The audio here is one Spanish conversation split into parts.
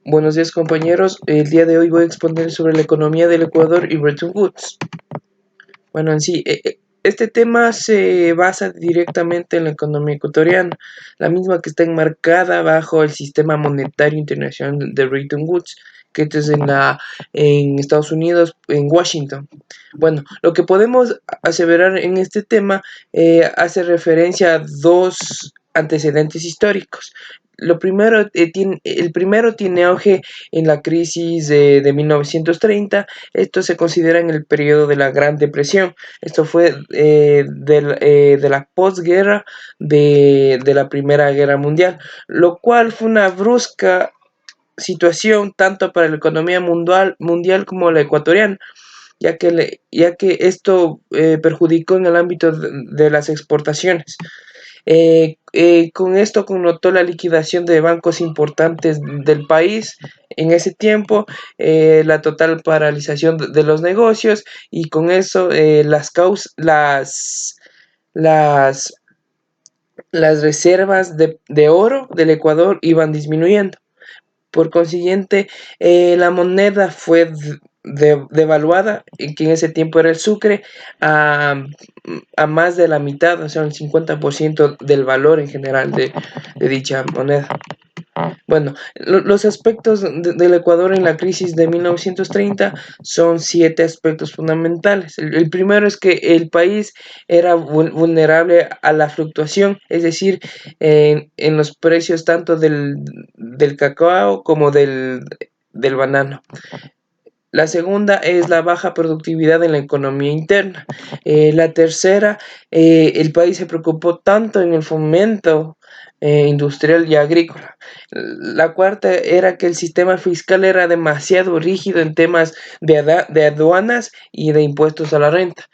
Buenos días compañeros, el día de hoy voy a exponer sobre la economía del Ecuador y Bretton Woods. Bueno, en sí, este tema se basa directamente en la economía ecuatoriana, la misma que está enmarcada bajo el sistema monetario internacional de Bretton Woods, que es en Estados Unidos, en Washington. Bueno, lo que podemos aseverar en este tema hace referencia a dos antecedentes históricos. El primero tiene auge en la crisis de 1930. Esto se considera en el periodo de la Gran Depresión. Esto fue de la posguerra de la Primera Guerra Mundial, lo cual fue una brusca situación tanto para la economía mundial como la ecuatoriana, ya que esto perjudicó en el ámbito de las exportaciones. Con esto connotó la liquidación de bancos importantes del país en ese tiempo, la total paralización de los negocios, y con eso las, las reservas de oro del Ecuador iban disminuyendo. Por consiguiente, la moneda fue devaluada, que en ese tiempo era el sucre, a, a más de la mitad, o sea, el 50% del valor en general de dicha moneda. Bueno, los aspectos del Ecuador en la crisis de 1930 son 7 aspectos fundamentales. El primero es que el país era vulnerable a la fluctuación, es decir, en los precios tanto del cacao como del banano. La segunda es la baja productividad en la economía interna. La tercera, el país se preocupó tanto en el fomento industrial y agrícola. La cuarta era que el sistema fiscal era demasiado rígido en temas de aduanas y de impuestos a la renta.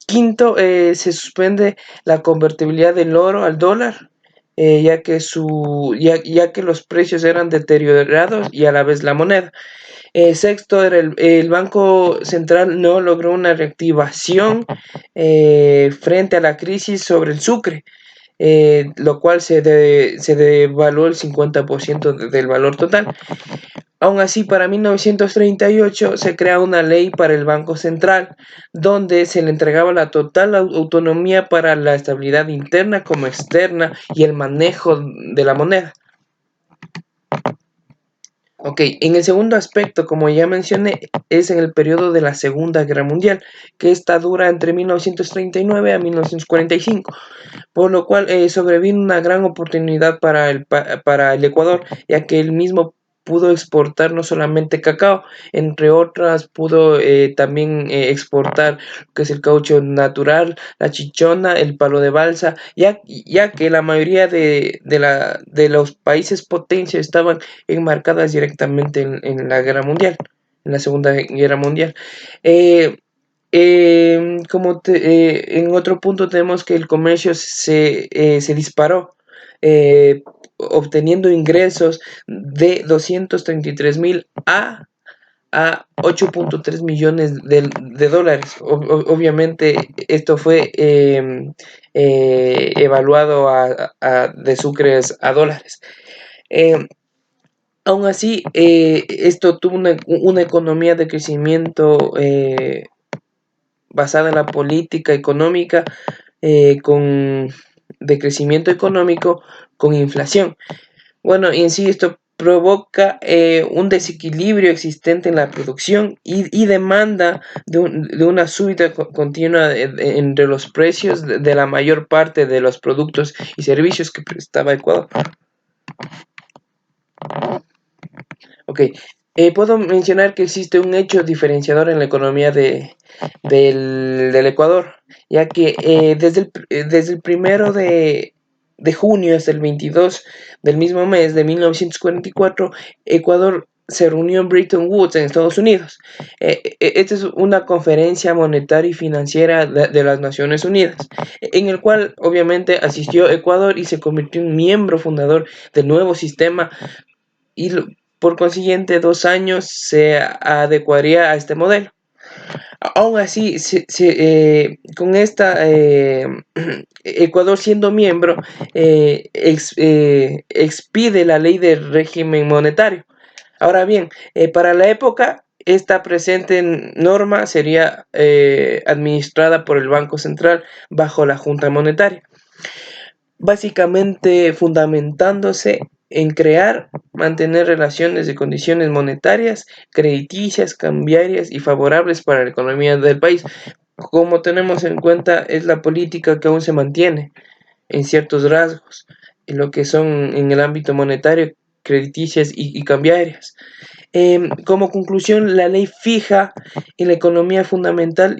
Quinto, se suspende la convertibilidad del oro al dólar, ya que los precios eran deteriorados y a la vez la moneda. Sexto, era el Banco Central no logró una reactivación frente a la crisis sobre el sucre, lo cual se devaluó el 50% del valor total. Aún así, para 1938 se crea una ley para el Banco Central, donde se le entregaba la total autonomía para la estabilidad interna como externa y el manejo de la moneda. Ok, en el segundo aspecto, como ya mencioné, es en el periodo de la Segunda Guerra Mundial, que esta dura entre 1939 a 1945, por lo cual sobrevino una gran oportunidad para el Ecuador, ya que el mismo pudo exportar no solamente cacao, entre otras pudo también exportar lo que es el caucho natural, la chichona, el palo de balsa, ya que la mayoría de los países potencia estaban enmarcadas directamente en la guerra mundial, en la Segunda Guerra Mundial. Eh, en otro punto tenemos que el comercio se disparó, eh, obteniendo ingresos de 233.000 a 8.3 millones de dólares. Obviamente esto fue evaluado de sucres a dólares. Eh, Aún así, esto tuvo una economía de crecimiento basada en la política económica, con de crecimiento económico con inflación. Bueno, y en sí esto provoca un desequilibrio existente en la producción y demanda de una súbita continua entre los precios de la mayor parte de los productos y servicios que prestaba Ecuador. Ok, puedo mencionar que existe un hecho diferenciador en la economía del Ecuador, ya que desde el 1 de junio hasta el 22 del mismo mes de 1944, Ecuador se reunió en Bretton Woods, en Estados Unidos. Esta es una conferencia monetaria y financiera de las Naciones Unidas, en el cual obviamente asistió Ecuador y se convirtió en miembro fundador del nuevo sistema, y por consiguiente 2 años se adecuaría a este modelo. Aún así, con esta Ecuador siendo miembro, expide la ley de régimen monetario, Ahora bien, para la época, esta presente norma sería administrada por el Banco Central bajo la Junta Monetaria, básicamente fundamentándose en crear, mantener relaciones de condiciones monetarias, crediticias, cambiarias y favorables para la economía del país. Como tenemos en cuenta, es la política que aún se mantiene en ciertos rasgos, en lo que son en el ámbito monetario, crediticias y cambiarias. Como conclusión, la ley fija en la economía fundamental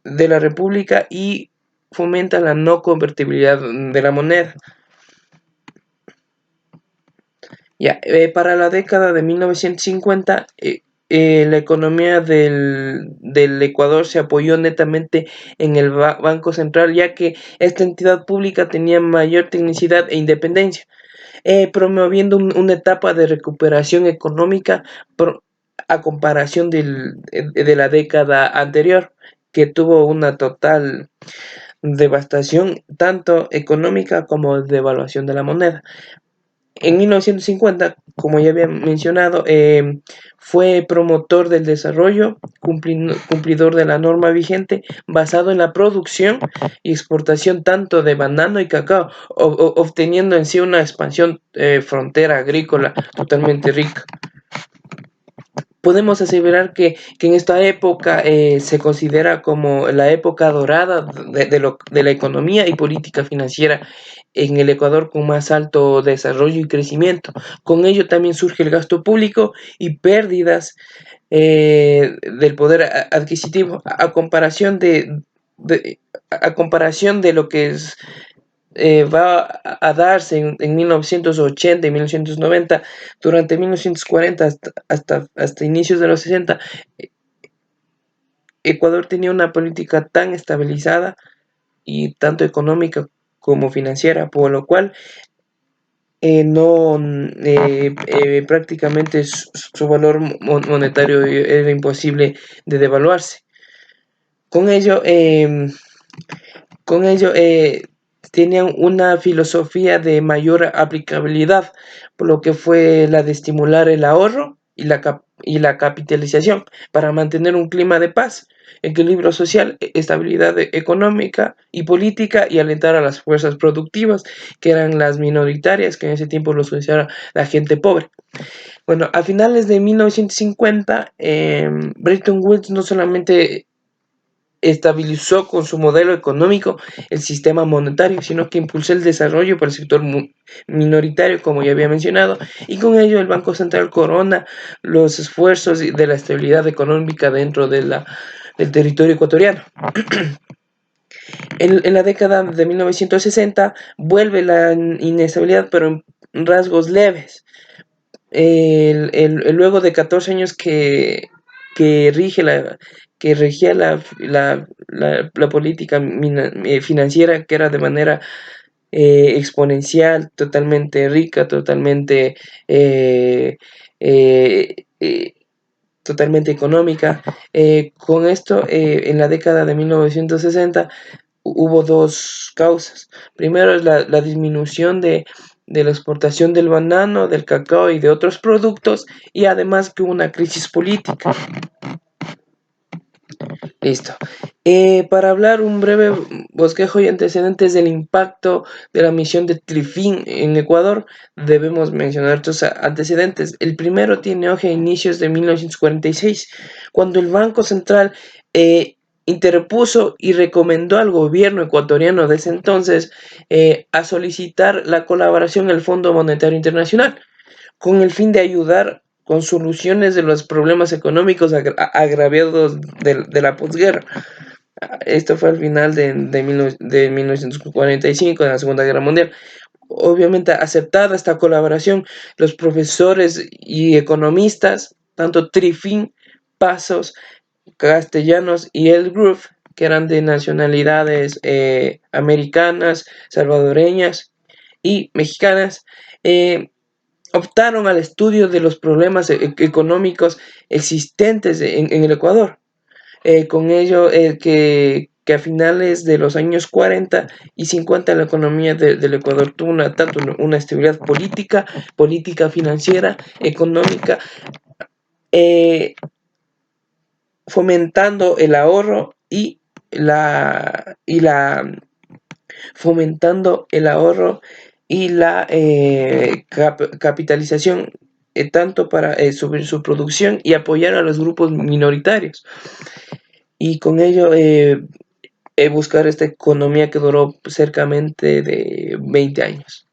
de la República y fomenta la no convertibilidad de la moneda. Ya, para la década de 1950, la economía del Ecuador se apoyó netamente en el Banco Central, ya que esta entidad pública tenía mayor tecnicidad e independencia, promoviendo una etapa de recuperación económica a comparación de la década anterior, que tuvo una total devastación tanto económica como de devaluación de la moneda. En 1950, como ya había mencionado, fue promotor del desarrollo, cumplidor de la norma vigente, basado en la producción y exportación tanto de banano y cacao, obteniendo en sí una expansión frontera agrícola totalmente rica. Podemos aseverar que en esta época se considera como la época dorada de la economía y política financiera en el Ecuador con más alto desarrollo y crecimiento. Con ello también surge el gasto público y pérdidas del poder adquisitivo a comparación de lo que va a darse en 1980 y 1990, durante 1940 hasta inicios de los 60, Ecuador tenía una política tan estabilizada y tanto económica como financiera, por lo cual no prácticamente su valor monetario era imposible de devaluarse. Con ello, con ello tenían una filosofía de mayor aplicabilidad, por lo que fue la de estimular el ahorro y la capitalización para mantener un clima de paz, equilibrio social, estabilidad económica y política y alentar a las fuerzas productivas, que eran las minoritarias, que en ese tiempo los consideraba la gente pobre. Bueno, a finales de 1950, Bretton Woods no solamente estabilizó con su modelo económico el sistema monetario, sino que impulsó el desarrollo para el sector minoritario, como ya había mencionado, y con ello el Banco Central corona los esfuerzos de la estabilidad económica dentro del territorio ecuatoriano. En la década de 1960 vuelve la inestabilidad, pero en rasgos leves. Luego de 14 años que rige que regía la política financiera, que era de manera exponencial, totalmente rica, eh, eh, eh, totalmente económica. Con esto, en la década de 1960 hubo dos causas. Primero es la disminución de la exportación del banano, del cacao y de otros productos, y además que hubo una crisis política. Listo. Para hablar un breve bosquejo y antecedentes del impacto de la misión de Trifin en Ecuador, debemos mencionar estos antecedentes. El primero tiene auge a inicios de 1946, cuando el Banco Central interpuso y recomendó al gobierno ecuatoriano de ese entonces a solicitar la colaboración del Fondo Monetario Internacional con el fin de ayudar con soluciones de los problemas económicos agraviados de la posguerra. Esto fue al final de 1945, de la Segunda Guerra Mundial. Obviamente, aceptada esta colaboración, los profesores y economistas, tanto Trifin, Pasos, Castellanos y Elgrove, que eran de nacionalidades americanas, salvadoreñas y mexicanas, optaron al estudio de los problemas económicos existentes en el Ecuador. Con ello, que a finales de los años 40 y 50 la economía del Ecuador tuvo tanto una estabilidad política financiera, económica, eh, fomentando el ahorro fomentando el ahorro y la capitalización, tanto para subir su producción y apoyar a los grupos minoritarios. Y con ello buscar esta economía que duró cercamente de 20 años.